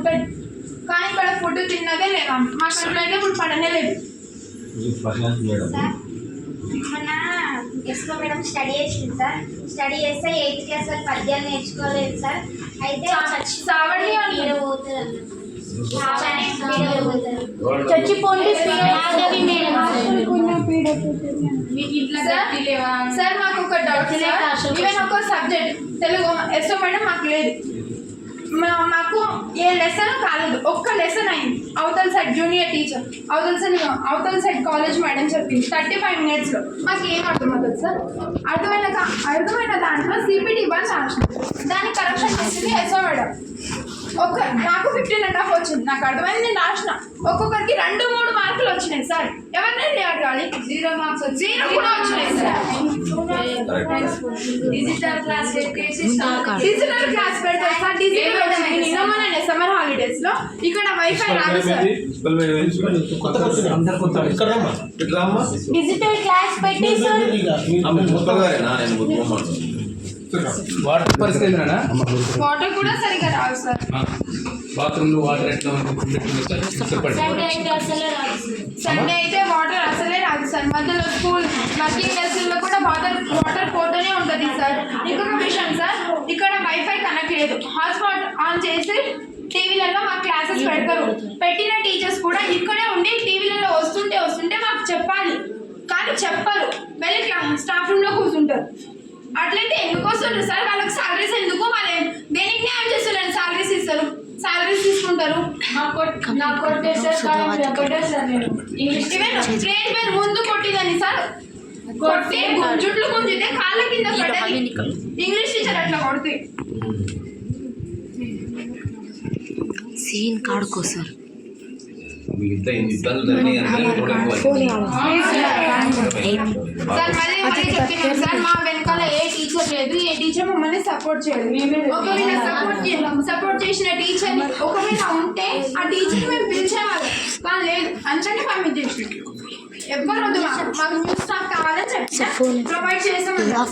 ఉంటుంది. కానీ ఇక్కడ ఫుడ్ తిన్నదే లేదా మాకు అట్లయితే ఇప్పుడు పడనే లేదు. మన ఎస్కో మేడం స్టడీ చేసింది సార్. స్టడీ చేస్తే 8th క్లాస్ వరకు పద్యాలు నేర్చుకోలేదు సార్. అయితే సావండి చచ్చిపోండి సార్. మాకు ఒక డౌట్ ఈవెన్ ఒక సబ్జెక్ట్ తెలుగు ఎస్ఓ మేడం మాకు లేదు. మాకు ఏ లెసన్ కాలేదు, ఒక్క లెసన్ అయింది. అవతల సైడ్ జూనియర్ టీచర్, అవతల సైడ్ కాలేజ్ మేడం చెప్పింది 35 minutesలో. మాకు ఏం అర్థమవుతుంది సార్? అర్థమైన దాంట్లో CPT 1 రాసిన, దాన్ని కరెక్షన్ చేసింది ఎస్ఓ మేడం. నాకు 15.5 వచ్చింది. నాకు అర్థమైంది, నేను రాసిన. ఒక్కొక్కరికి 2-3 మార్కులు వచ్చినాయి సార్. ఎవరినైనా అడగాలి, 0 మార్క్స్ 0 కూడా వచ్చినాయి సార్. డిజిటల్ క్లాస్ పెడతారు సార్. సమ్మర్ హాలిడేస్ లో ఇక్కడ వైఫై రాదు సార్. డిజిటల్ క్లాస్ పెట్టి సార్ వాటర్ పరిస్థితి వాటర్ కూడా సరిగా రాదు సార్. బాత్రూమ్ లో వాటర్ ఎట్లా సండే అయితే వాటర్ అసలే రాదు సార్. మధ్యలో స్కూల్ వర్కింగ్ డేస్లో కూడా వాటర్ పోతూనే ఉంటుంది సార్. ఇంకొక విషయం సార్, ఇక్కడ వైఫై కనెక్ట్ లేదు. హాట్స్పాట్ ఆన్ చేసి టీవీలలో మాకు క్లాసెస్ పెడతారు. పెట్టిన టీచర్స్ కూడా ఇక్కడే ఉండి టీవీలలో వస్తుంటే మాకు చెప్పాలి, కానీ చెప్పరు. వెళ్ళి స్టాఫ్ రూమ్లో కూర్చుంటారు. అట్లయితే ఎందుకు వస్తుంటారు సార్? వాళ్ళకి సాలరీస్ ఎందుకు? వాళ్ళు దేనికి న్యాయం చేస్తున్నారు? సాలరీస్ ఇస్తారు, సాలరీస్ తీసుకుంటారు. ముందు కొట్టిదని సార్, కొట్టి జుట్లు గుంజితే కాళ్ళ కింద పడ్డది. ఇంగ్లీష్ టీచర్ అట్లా కొడితే సీన్ కాడుకో సార్. సార్ మా వెనకాల ఏ టీచర్ లేదు, ఏ టీచర్ మమ్మల్ని సపోర్ట్ చేయలేదు. ఒకవేళ సపోర్ట్ చేసిన టీచర్ ఒకవేళ ఉంటే ఆ టీచర్ మేము పిలిచేవాళ్ళం, కానీ లేదు. అంచనే పంపించేసి ఎవ్వరు వద్దు, మాకు న్యూస్ స్టాఫ్ కావాలని చెప్పి ప్రొవైడ్ చేసాం.